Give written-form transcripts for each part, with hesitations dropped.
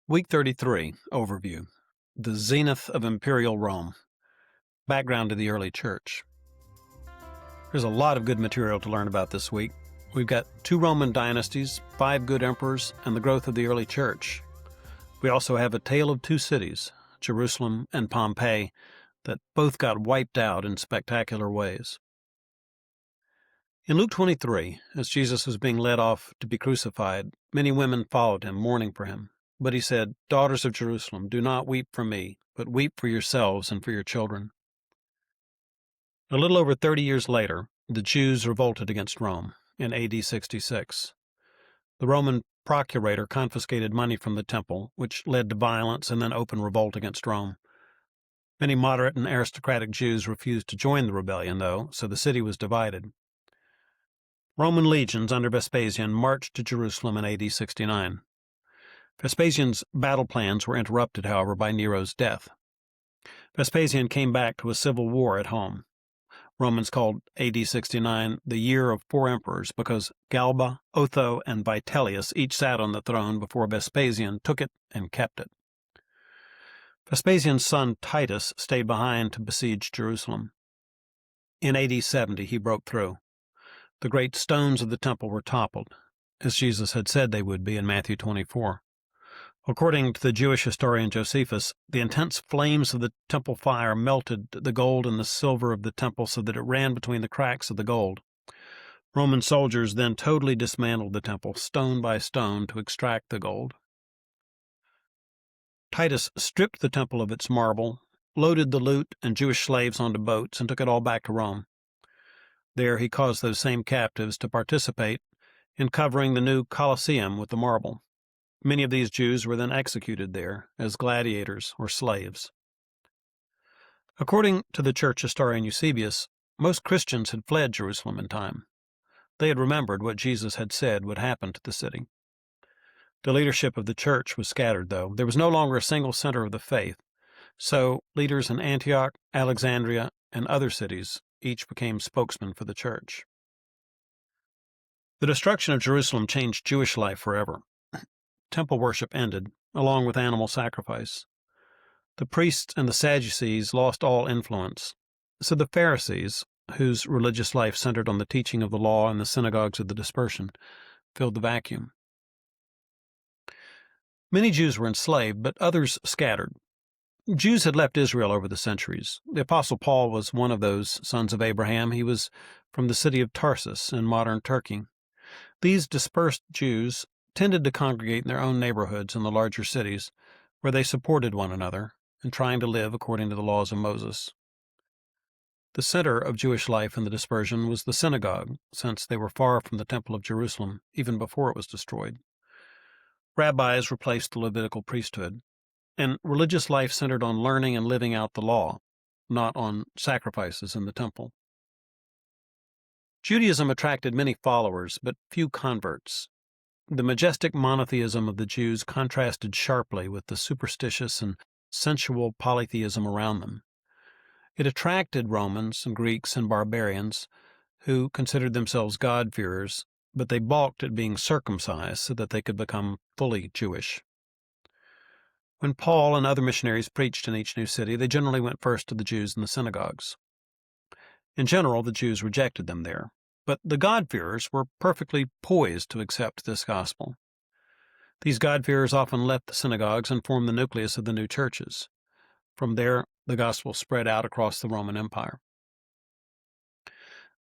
Week 33 Overview. The Zenith of Imperial Rome. Background to the early church. There's a lot of good material to learn about this week. We've got 2 Roman dynasties, 5 good emperors, and the growth of the early church. We also have a tale of 2 cities, Jerusalem and Pompeii, that both got wiped out in spectacular ways. In Luke 23, as Jesus was being led off to be crucified, many women followed him, mourning for him. But he said, "Daughters of Jerusalem, do not weep for me, but weep for yourselves and for your children." A little over 30 years later, the Jews revolted against Rome in AD 66. The Roman procurator confiscated money from the temple, which led to violence and then open revolt against Rome. Many moderate and aristocratic Jews refused to join the rebellion, though, so the city was divided. Roman legions under Vespasian marched to Jerusalem in AD 69. Vespasian's battle plans were interrupted, however, by Nero's death. Vespasian came back to a civil war at home. Romans called AD 69 the year of 4 emperors because Galba, Otho, and Vitellius each sat on the throne before Vespasian took it and kept it. Vespasian's son Titus stayed behind to besiege Jerusalem. In AD 70 he broke through. The great stones of the temple were toppled, as Jesus had said they would be in Matthew 24. According to the Jewish historian Josephus, the intense flames of the temple fire melted the gold and the silver of the temple so that it ran between the cracks of the gold. Roman soldiers then totally dismantled the temple, stone by stone, to extract the gold. Titus stripped the temple of its marble, loaded the loot and Jewish slaves onto boats, and took it all back to Rome. There he caused those same captives to participate in covering the new Colosseum with the marble. Many of these Jews were then executed there as gladiators or slaves. According to the church historian Eusebius, most Christians had fled Jerusalem in time. They had remembered what Jesus had said would happen to the city. The leadership of the church was scattered, though. There was no longer a single center of the faith, so leaders in Antioch, Alexandria, and other cities each became spokesmen for the church. The destruction of Jerusalem changed Jewish life forever. Temple worship ended, along with animal sacrifice. The priests and the Sadducees lost all influence, so the Pharisees, whose religious life centered on the teaching of the law and the synagogues of the dispersion, filled the vacuum. Many Jews were enslaved, but others scattered. Jews had left Israel over the centuries. The Apostle Paul was one of those sons of Abraham. He was from the city of Tarsus in modern Turkey. These dispersed Jews tended to congregate in their own neighborhoods in the larger cities, where they supported one another and trying to live according to the laws of Moses. The center of Jewish life in the dispersion was the synagogue, since they were far from the Temple of Jerusalem, even before it was destroyed. Rabbis replaced the Levitical priesthood, and religious life centered on learning and living out the law, not on sacrifices in the temple. Judaism attracted many followers, but few converts. The majestic monotheism of the Jews contrasted sharply with the superstitious and sensual polytheism around them. It attracted Romans and Greeks and barbarians who considered themselves God-fearers, but they balked at being circumcised so that they could become fully Jewish. When Paul and other missionaries preached in each new city, they generally went first to the Jews in the synagogues. In general, the Jews rejected them there, but the God-fearers were perfectly poised to accept this gospel. These God-fearers often left the synagogues and formed the nucleus of the new churches. From there, the gospel spread out across the Roman Empire.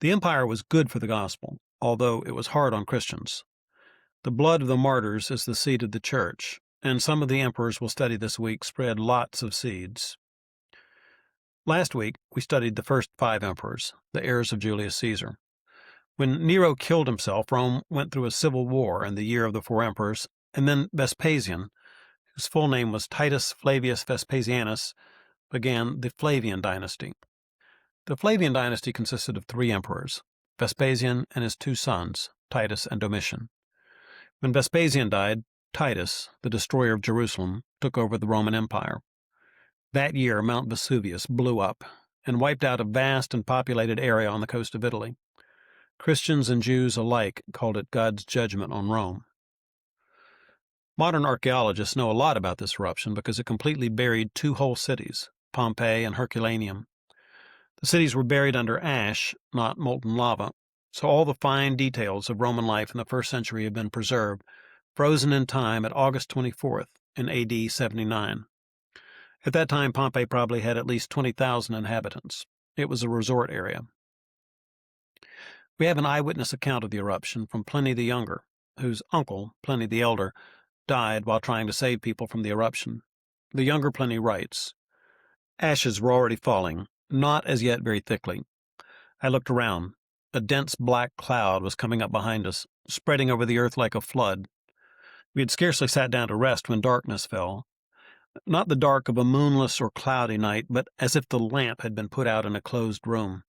The empire was good for the gospel, although it was hard on Christians. The blood of the martyrs is the seed of the church, and some of the emperors we'll study this week spread lots of seeds. Last week, we studied the first 5 emperors, the heirs of Julius Caesar. When Nero killed himself, Rome went through a civil war in the year of the 4 emperors, and then Vespasian, whose full name was Titus Flavius Vespasianus, began the Flavian dynasty. The Flavian dynasty consisted of 3 emperors, Vespasian and his 2 sons, Titus and Domitian. When Vespasian died, Titus, the destroyer of Jerusalem, took over the Roman Empire. That year, Mount Vesuvius blew up and wiped out a vast and populated area on the coast of Italy. Christians and Jews alike called it God's judgment on Rome. Modern archaeologists know a lot about this eruption because it completely buried two whole cities, Pompeii and Herculaneum. The cities were buried under ash, not molten lava, so all the fine details of Roman life in the first century have been preserved, frozen in time at August 24th in AD 79. At that time, Pompeii probably had at least 20,000 inhabitants. It was a resort area. We have an eyewitness account of the eruption from Pliny the Younger, whose uncle, Pliny the Elder, died while trying to save people from the eruption. The younger Pliny writes, "Ashes were already falling, not as yet very thickly. I looked around. A dense black cloud was coming up behind us, spreading over the earth like a flood. We had scarcely sat down to rest when darkness fell. Not the dark of a moonless or cloudy night, but as if the lamp had been put out in a closed room.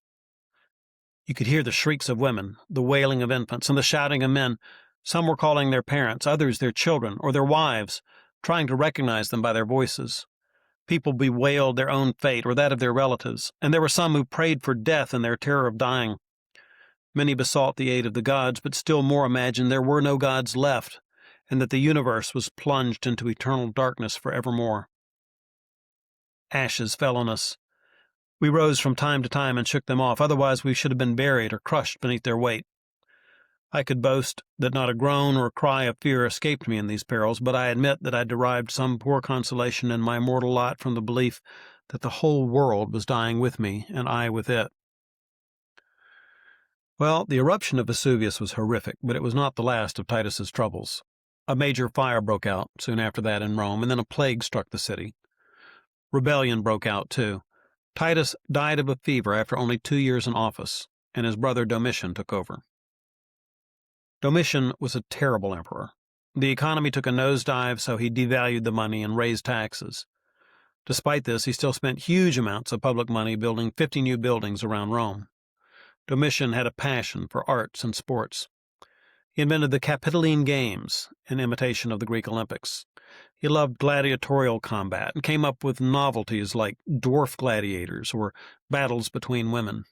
You could hear the shrieks of women, the wailing of infants, and the shouting of men. Some were calling their parents, others their children, or their wives, trying to recognize them by their voices. People bewailed their own fate or that of their relatives, and there were some who prayed for death in their terror of dying. Many besought the aid of the gods, but still more imagined there were no gods left, and that the universe was plunged into eternal darkness forevermore. Ashes fell on us. We rose from time to time and shook them off, otherwise we should have been buried or crushed beneath their weight. I could boast that not a groan or a cry of fear escaped me in these perils, but I admit that I derived some poor consolation in my mortal lot from the belief that the whole world was dying with me, and I with it." Well, the eruption of Vesuvius was horrific, but it was not the last of Titus's troubles. A major fire broke out soon after that in Rome, and then a plague struck the city. Rebellion broke out, too. Titus died of a fever after only 2 years in office, and his brother Domitian took over. Domitian was a terrible emperor. The economy took a nosedive, so he devalued the money and raised taxes. Despite this, he still spent huge amounts of public money building 50 new buildings around Rome. Domitian had a passion for arts and sports. He invented the Capitoline Games, in imitation of the Greek Olympics. He loved gladiatorial combat and came up with novelties like dwarf gladiators or battles between women.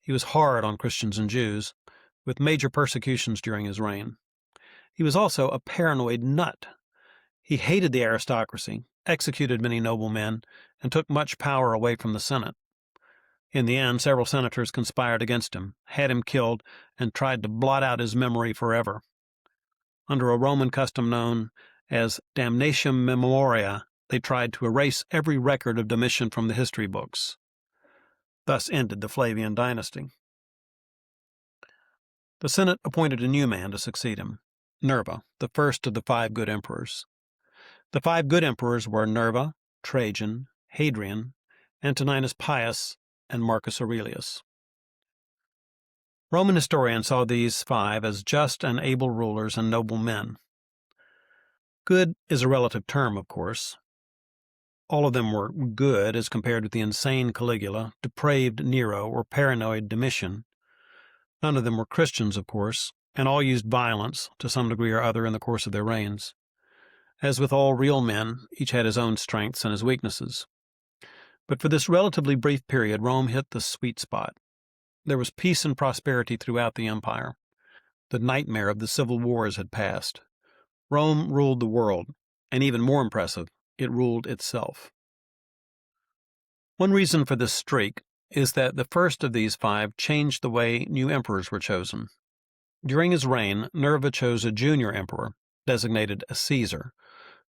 He was hard on Christians and Jews, with major persecutions during his reign. He was also a paranoid nut. He hated the aristocracy, executed many noble men, and took much power away from the Senate. In the end, several senators conspired against him, had him killed, and tried to blot out his memory forever. Under a Roman custom known as damnatio memoria, they tried to erase every record of Domitian from the history books. Thus ended the Flavian dynasty. The Senate appointed a new man to succeed him, Nerva, the first of the 5 good emperors. The 5 good emperors were Nerva, Trajan, Hadrian, Antoninus Pius, and Marcus Aurelius. Roman historians saw these 5 as just and able rulers and noble men. Good is a relative term, of course. All of them were good as compared with the insane Caligula, depraved Nero, or paranoid Domitian. None of them were Christians, of course, and all used violence to some degree or other in the course of their reigns. As with all real men, each had his own strengths and his weaknesses. But for this relatively brief period, Rome hit the sweet spot. There was peace and prosperity throughout the empire. The nightmare of the civil wars had passed. Rome ruled the world, and even more impressive, it ruled itself. One reason for this streak is that the first of these 5 changed the way new emperors were chosen. During his reign, Nerva chose a junior emperor, designated a Caesar,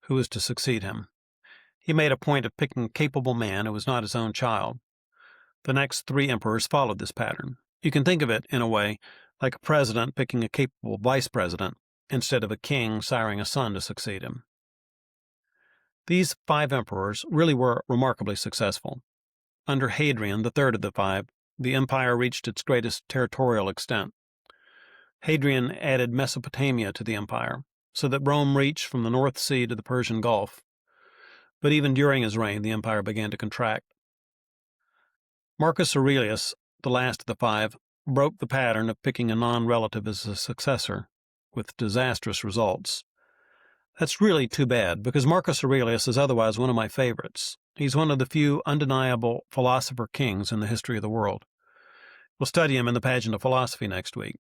who was to succeed him. He made a point of picking a capable man who was not his own child. The next 3 emperors followed this pattern. You can think of it, in a way, like a president picking a capable vice president, instead of a king siring a son to succeed him. These 5 emperors really were remarkably successful. Under Hadrian, the third of the 5, the empire reached its greatest territorial extent. Hadrian added Mesopotamia to the empire, so that Rome reached from the North Sea to the Persian Gulf. But even during his reign, the empire began to contract. Marcus Aurelius, the last of the 5, broke the pattern of picking a non-relative as a successor, with disastrous results. That's really too bad, because Marcus Aurelius is otherwise one of my favorites. He's one of the few undeniable philosopher kings in the history of the world. We'll study him in the Pageant of Philosophy next week.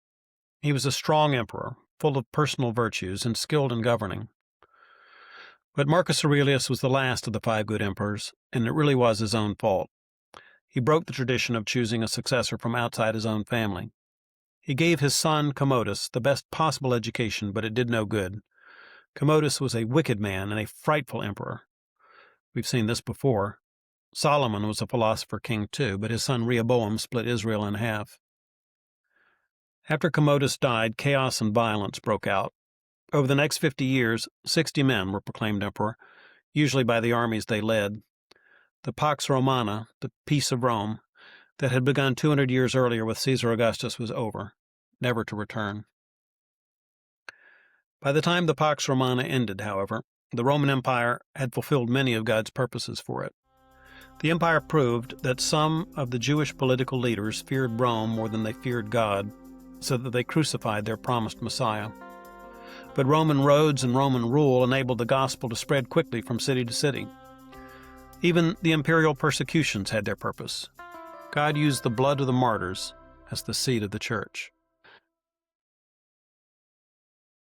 He was a strong emperor, full of personal virtues and skilled in governing. But Marcus Aurelius was the last of the 5 good emperors, and it really was his own fault. He broke the tradition of choosing a successor from outside his own family. He gave his son Commodus the best possible education, but it did no good. Commodus was a wicked man and a frightful emperor. We've seen this before. Solomon was a philosopher king too, but his son Rehoboam split Israel in half. After Commodus died, chaos and violence broke out. Over the next 50 years, 60 men were proclaimed emperor, usually by the armies they led. The Pax Romana, the Peace of Rome, that had begun 200 years earlier with Caesar Augustus was over, never to return. By the time the Pax Romana ended, however, the Roman Empire had fulfilled many of God's purposes for it. The empire proved that some of the Jewish political leaders feared Rome more than they feared God, so that they crucified their promised Messiah. But Roman roads and Roman rule enabled the gospel to spread quickly from city to city. Even the imperial persecutions had their purpose. God used the blood of the martyrs as the seed of the church.